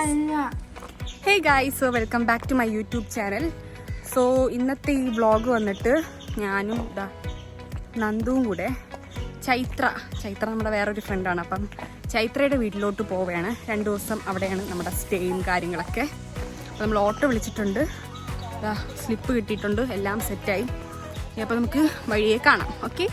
Hey guys, so welcome back to my YouTube channel. So ഇന്നത്തെ ഈ vlog വന്നിട്ട് ഞാനും നന്ദുവും കൂടെ ചൈത്ര നമ്മുടെ വേറൊരു ഫ്രണ്ടാണ്. അപ്പം ചൈത്രയുടെ വീട്ടിലോട്ട് പോവുകയാണ്. 2 ദിവസം അവിടെയാണ് നമ്മുടെ സ്റ്റേയും കാര്യങ്ങളൊക്കെ. അപ്പോൾ നമ്മൾ ഓട്ടോ വിളിച്ചിട്ടുണ്ട്, സ്ലിപ്പ് കിട്ടിയിട്ടുണ്ട്, എല്ലാം സെറ്റായി. അപ്പോൾ നമുക്ക് വഴിയെ കാണാം. ഓക്കെ,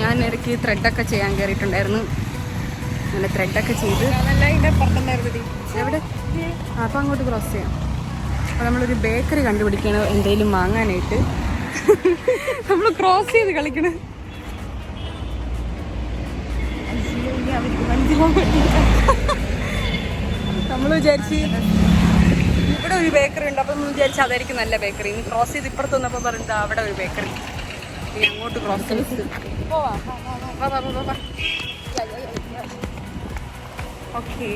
ഞാൻ ഇടയ്ക്ക് ത്രെഡൊക്കെ ചെയ്യാൻ കയറിയിട്ടുണ്ടായിരുന്നു. അങ്ങനെ ത്രെഡൊക്കെ ചെയ്ത് എവിടെ അപ്പം അങ്ങോട്ട് ക്രോസ് ചെയ്യാം. അപ്പോൾ നമ്മളൊരു ബേക്കറി കണ്ടുപിടിക്കണം എന്തെങ്കിലും വാങ്ങാനായിട്ട്. നമ്മൾ ക്രോസ് ചെയ്ത് കളിക്കണ നമ്മൾ വിചാരിച്ച് ഇവിടെ ഒരു ബേക്കറി ഉണ്ട്. അപ്പം നമ്മൾ വിചാരിച്ച് അതായിരിക്കും നല്ല ബേക്കറി. ഇനി ക്രോസ് ചെയ്ത് ഇപ്പുറത്ത് വന്നപ്പോൾ പറഞ്ഞിട്ട് അവിടെ ഒരു ബേക്കറി, ഇനി അങ്ങോട്ട് ക്രോസ് ചെയ്ത് ഓക്കെ.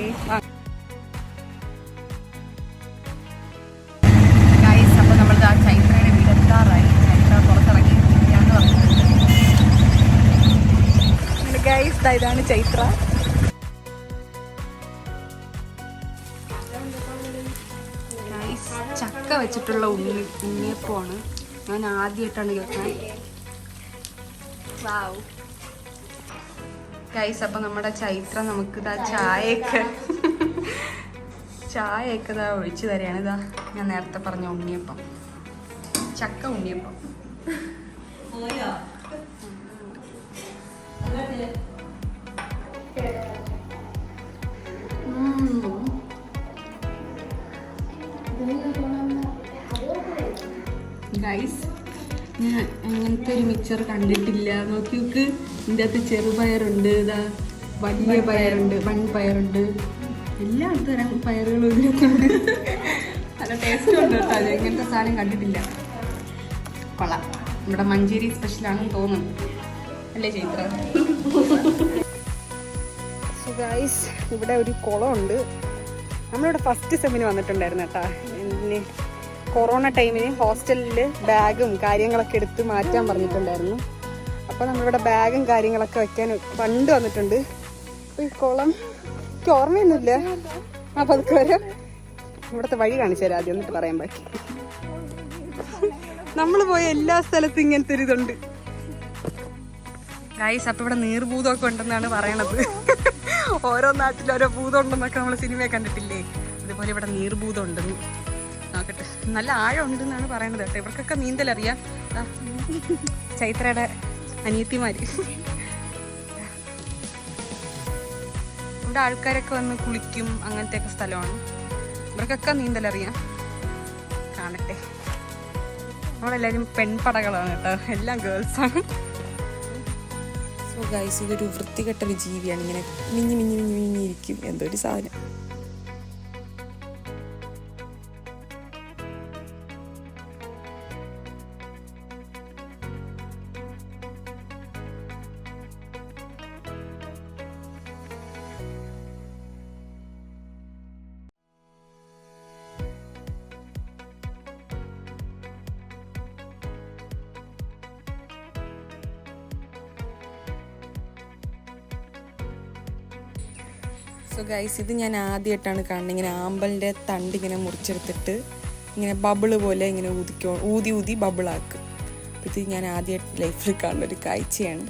ഗൈസ്, അപ്പോൾ നമ്മൾ ആ ചൈത്രയുടെ വീടെത്താറായി. ചൈത്ര പുറത്തിറങ്ങി ഇരിക്കാന്ന് പറഞ്ഞിട്ടുണ്ട്. ഗൈസ്, ഇതാണ് ചൈത്ര. ഗൈസ്, ചക്ക വെച്ചിട്ടുള്ള ഉണ്ണിയപ്പമാണ് ഞാൻ ആദ്യമായിട്ടാണ് കേൾക്കുന്നത്. വാവ് ഗൈസ്, അപ്പം നമ്മുടെ ചൈത്ര നമുക്ക് ഇതാ ചായയൊക്കെ ഇതാ ഒഴിച്ചു തരാണ്. ഇതാ ഞാൻ നേരത്തെ പറഞ്ഞ ഉണ്ണിയപ്പം, ചക്ക ഉണ്ണിയപ്പം. ഗൈസ്, ഞാൻ അങ്ങനത്തെ ഒരു മിക്സർ കണ്ടിട്ടില്ല. നോക്കി നോക്ക്, ഇതിൻ്റെ അകത്ത് ചെറുപയറുണ്ട്, ഇതാ വലിയ പയറുണ്ട്, വൻപയറുണ്ട്, എല്ലാ തരം പയറുകളും ഇതിനകത്തുണ്ട്. നല്ല ടേസ്റ്റും ഉണ്ട് കേട്ടോ. അത് ഇങ്ങനത്തെ സാധനം കണ്ടിട്ടില്ല. കൊള്ളാം. നമ്മുടെ മഞ്ചേരി സ്പെഷ്യലാണെന്ന് തോന്നുന്നു, അല്ലേ ചൈത്ര? സോ ഗൈസ്, ഇവിടെ ഒരു കുളമുണ്ട്. നമ്മളിവിടെ ഫസ്റ്റ് സെമ്മിന് വന്നിട്ടുണ്ടായിരുന്നു കേട്ടോ. പിന്നെ കൊറോണ ടൈമിന് ഹോസ്റ്റലിൽ ബാഗും കാര്യങ്ങളൊക്കെ എടുത്ത് മാറ്റാൻ പറഞ്ഞിട്ടുണ്ടായിരുന്നു. അപ്പോൾ നമ്മളിവിടെ ബാഗും കാര്യങ്ങളൊക്കെ വെക്കാൻ പണ്ട് വന്നിട്ടുണ്ട്. അപ്പോൾ ഈ കുളം എനിക്ക് ഓർമ്മയൊന്നുമില്ല. അപ്പോൾ അതൊക്കെ വരെ ഇവിടുത്തെ വഴി കാണിച്ചു തരാം ആദ്യം, എന്നിട്ട് പറയാൻ ബാക്കി. നമ്മൾ പോയ എല്ലാ സ്ഥലത്തും ഇങ്ങനത്തെ ഒരു ഇതുണ്ട് ഗൈസ്. അപ്പോൾ ഇവിടെ നീർഭൂതമൊക്കെ ഉണ്ടെന്നാണ് പറയണത്. ഓരോ നാട്ടിലും ഓരോ ഭൂതം ഉണ്ടെന്നൊക്കെ നമ്മൾ സിനിമയെ കണ്ടിട്ടില്ലേ, അതുപോലെ ഇവിടെ നീർഭൂതം ഉണ്ടെന്ന്. നോക്കട്ടെ, നല്ല ആഴം ഉണ്ടെന്നാണ് പറയണത് കേട്ടോ. ഇവർക്കൊക്കെ നീന്തലറിയാം. ചൈത്രയുടെ അനിയത്തിമാര്. ഇവിടെ ആൾക്കാരൊക്കെ വന്ന് കുളിക്കും, അങ്ങനത്തെയൊക്കെ സ്ഥലമാണ്. ഇവർക്കൊക്കെ നീന്തലറിയാം. കാണട്ടെ, നമ്മളെല്ലാവരും പെൺപടകളാണ് കേട്ടോ, എല്ലാം ഗേൾസാണ്. സോ ഗൈസ്, ഇതൊരു വൃത്തികെട്ടൊരു ജീവിയാണ്. ഇങ്ങനെ മിഞ്ഞിരിക്കും എന്തോ ഒരു സാധനം. സോ ഗൈസ്, ഇത് ഞാൻ ആദ്യമായിട്ടാണ് കാണുന്നത്. ഇങ്ങനെ ആമ്പലിൻ്റെ തണ്ട് ഇങ്ങനെ മുറിച്ചെടുത്തിട്ട് ഇങ്ങനെ ബബിള് പോലെ ഇങ്ങനെ ഊതി ബബിളാക്കും. അപ്പോൾ ഇത് ഞാൻ ആദ്യമായിട്ട് ലൈഫിൽ കാണുന്ന ഒരു കാഴ്ചയാണ്.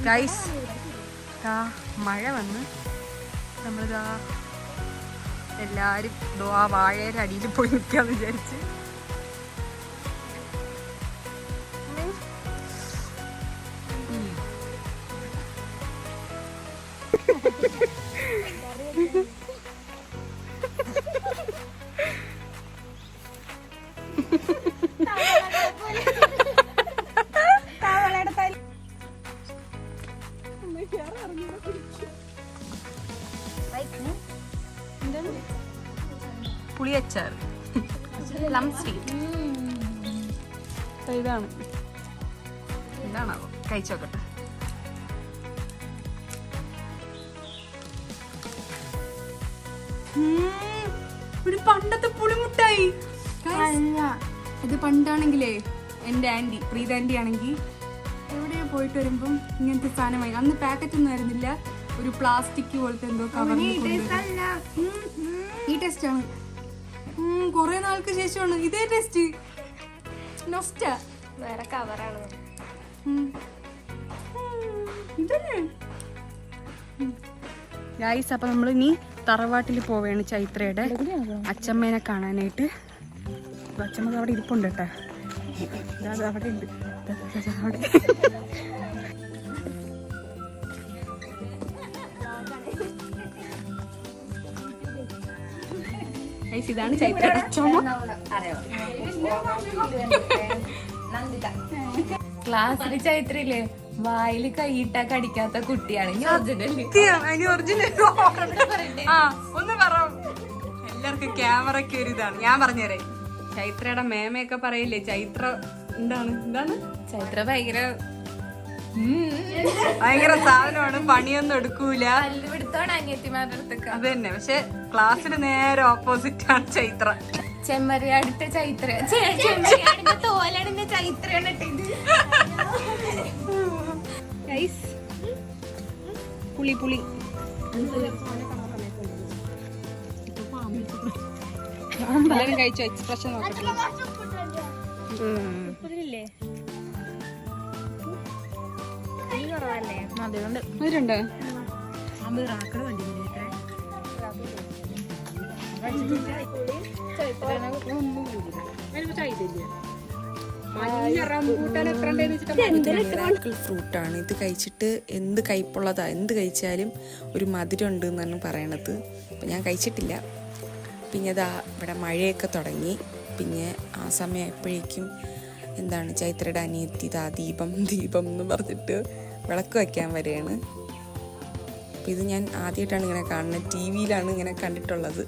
ഗൈസ്, മഴ വന്ന് നമ്മളിതാ എല്ലാവരും ആ വാഴയുടെ അടിയിൽ പോയി നിൽക്കാമെന്ന് വിചാരിച്ച്. പുളിയച്ചാർ, പ്ലം സ്വീറ്റ്. ഇതാണാവോ, കഴിച്ചു നോക്കട്ടെ. ഒരു പണ്ടത്തെ പുളിമുട്ടായി. ഇത് പണ്ടാണെങ്കിലേ എൻ്റെ ആൻറ്റി പ്രീത ആൻറ്റി ആണെങ്കിൽ എവിടെയോ പോയിട്ട് വരുമ്പം ഇങ്ങനത്തെ സാധനമായി. അന്ന് പാക്കറ്റ് ഒന്നും ആയിരുന്നില്ല, ഒരു പ്ലാസ്റ്റിക് പോലത്തെ എന്തോ കവർ. ഈ ടേസ്റ്റ് ആണ്, കൊറേ നാൾക്ക് ശേഷമാണ് ഇതേ ടേസ്റ്റ്. നൊസ്റ്റ വേറെ കവറാണ് ഇതന്നെ ഗൈസ്. അപ്പൊ നമ്മൾ ഇനി തറവാട്ടിൽ പോവുകയാണ് ചൈത്രയുടെ അച്ചമ്മേനെ കാണാനായിട്ട്. അച്ചമ്മ അവിടെ ഇരിപ്പുണ്ട് കേട്ടോ, അവിടെ ഉണ്ട് അവിടെ. ഇതാണ് ചൈത്രയുടെ അച്ചമ്മ. ക്ലാസ്സിൽ ചൈത്രയില്ലേ വായില് കൈയിട്ട കടിക്കാത്ത കുട്ടിയാണ്. ഒന്ന് പറ, എല്ലാവർക്കും ക്യാമറയ്ക്ക് ഒരു ഇതാണ്. ഞാൻ പറഞ്ഞുതരേ, ചൈത്രയുടെ മേമയൊക്കെ പറയില്ലേ ചൈത്ര എന്താണ് ചൈത്ര ഭയങ്കര സാധനമാണ്, പണിയൊന്നും എടുക്കൂല. അനിയത്തിമാരുടെ അടുത്തൊക്കെ അത് തന്നെ. പക്ഷെ ക്ലാസ്സിന് നേരെ ഓപ്പോസിറ്റ് ആണ് ചൈത്ര. ചെമ്മരിയാടിന്റെ ചൈത്ര, ചെമ്മരിയാടിന്റെ തോലാടിന്റെ ചൈത്രയാണ് ഇത്. പുളി പുളി എല്ലാരും കഴിച്ചോ? എക്സ്പ്രഷൻ നോക്കട്ടെ. അതുകൊണ്ട് ഫ്രൂട്ടാണ് ഇത്. കഴിച്ചിട്ട് എന്ത് കയ്പുള്ളതാ, എന്ത് കഴിച്ചാലും ഒരു മധുരം ഉണ്ട് എന്നാണ് പറയണത്. അപ്പം ഞാൻ കഴിച്ചിട്ടില്ല. പിന്നെ അതാ ഇവിടെ മഴയൊക്കെ തുടങ്ങി. പിന്നെ ആ സമയമായപ്പോഴേക്കും എന്താണ് ചൈത്രയുടെ അനിയത്തി ദീപം എന്ന് പറഞ്ഞിട്ട് വിളക്ക് വയ്ക്കാൻ വരെയാണ്. അപ്പം ഇത് ഞാൻ ആദ്യമായിട്ടാണ് ഇങ്ങനെ കാണുന്നത്, ടി വിയിലാണ് ഇങ്ങനെ കണ്ടിട്ടുള്ളത്.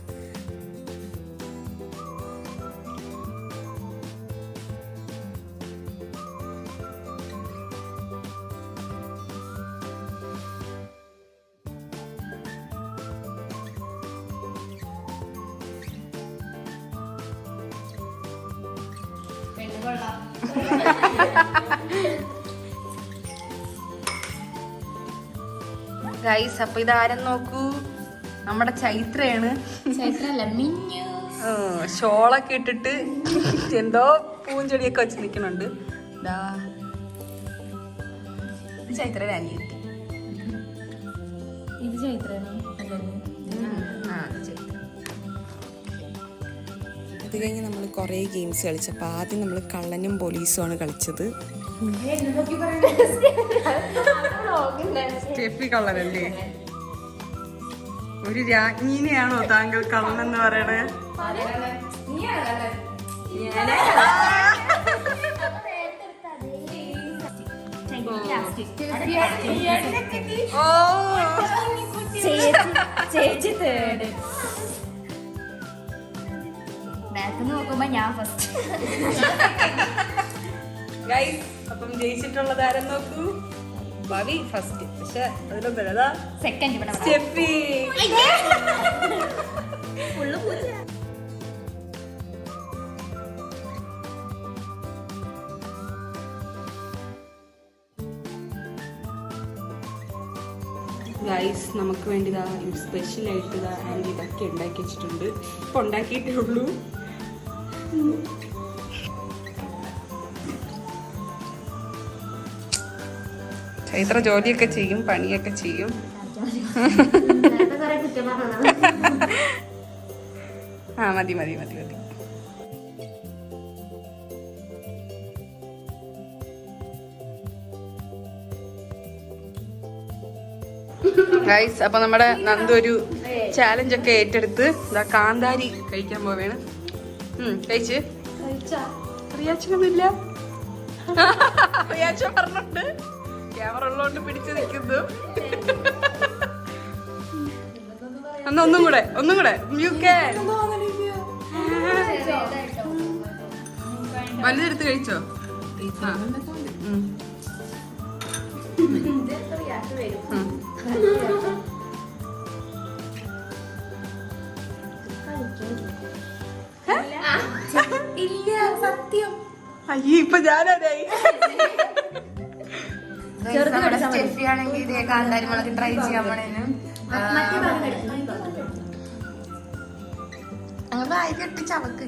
ഗൈസ്, അപ്പൊ ഇതാരും നോക്കൂ, നമ്മുടെ ചൈത്രയാണ്. ചൈത്രല്ല മിന്നു. ഷോളൊക്കെ ഇട്ടിട്ട് എന്തോ പൂഞ്ചെടിയൊക്കെ വെച്ച് നിൽക്കുന്നുണ്ട്. ഇത് ചൈത്രയുടെ അനിയത്തി. ഇത് ചൈത്രയാണ്. അത് കഴിഞ്ഞ് നമ്മൾ കുറേ ഗെയിംസ് കളിച്ചപ്പോൾ ആദ്യം നമ്മൾ കള്ളനും പോലീസുമാണ് കളിച്ചത്. സ്റ്റെഫി കള്ളനല്ലേ? ഒരു രാജ്ഞിനെയാണോ താങ്കൾ കള്ളനെന്ന് പറയണേ? ചേച്ചി തേർഡ്. ബാക്ക് നോക്കുമ്പോ ഞാൻ ഫസ്റ്റ്. അപ്പം ജയിച്ചിട്ടുള്ളത് ആരും നോക്കൂ. ഭവി ഫസ്റ്റ്, പക്ഷെ അതിലൊന്നല്ല സെക്കൻഡ് സ്റ്റെഫി. ഗൈസ്, നമുക്ക് വേണ്ടി സ്പെഷ്യലായിട്ട് ആൻറ്റി ഇതൊക്കെ ഉണ്ടാക്കി വെച്ചിട്ടുണ്ട്. ഇപ്പൊ ഉണ്ടാക്കിയിട്ടേ ഉള്ളൂ. ചൈത്ര ജോലിയൊക്കെ ചെയ്യും, പണിയൊക്കെ ചെയ്യും. മതി മതി മതി മതി. ഗൈസ്, അപ്പൊ നമ്മുടെ നന്ദു ഒരു ചാലഞ്ച് ഒക്കെ ഏറ്റെടുത്ത് കാന്താരി കഴിക്കാൻ പോവേണ്. കഴിച്ച് റിയാക്ഷനൊന്നുമില്ല. റിയാക്ഷൻ പറഞ്ഞിട്ടുണ്ട്, ക്യാമറ ഉള്ളതുകൊണ്ട് പിടിച്ചു നിൽക്കുന്നു. ഒന്നും കൂടെ യു ക്യാൻ. വലുതെടുത്ത് കഴിച്ചോ? അയ്യേ ഇപ്പൊ ഞാനായി. സ്റ്റെഫി ആണെങ്കിൽ ഇതേ കാന്താരി മുളക് ട്രൈ ചെയ്യാൻ പോണേന് വായി കെട്ടി ചവക്ക്.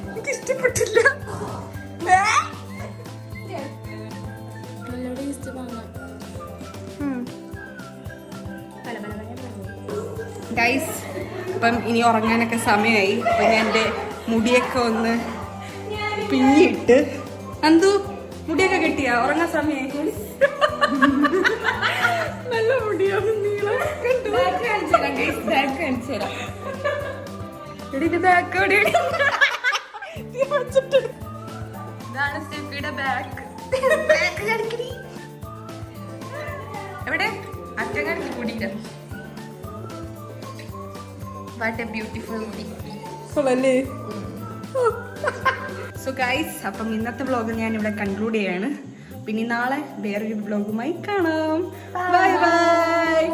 എനിക്ക് ഇഷ്ടപ്പെട്ടില്ല. ഗൈസ് അപ്പം ഇനി ഉറങ്ങാനൊക്കെ സമയമായി. അപ്പം ഞാൻ എൻ്റെ മുടിയൊക്കെ ഒന്ന് പിന്നിട്ട്. അന്തു മുടിയൊക്കെ കെട്ടിയാ? ഉറങ്ങാൻ സമയമായി. നല്ല മുടിയാണ്. നീളം ഇതാണ് സ്റ്റെഫിയുടെ ബാക്ക്. എവിടെ അറ്റം കാണിച്ച് കൂടിയില്ല. വാട്ട് എ ബ്യൂട്ടിഫുൾ മുടി. സോ ഗൈസ് അപ്പം ഇന്നത്തെ വ്ളോഗ് ഞാൻ ഇവിടെ കൺക്ലൂഡ് ചെയ്യാണ്. പിന്നെ നാളെ വേറൊരു വ്ളോഗുമായി കാണാം. Bye bye.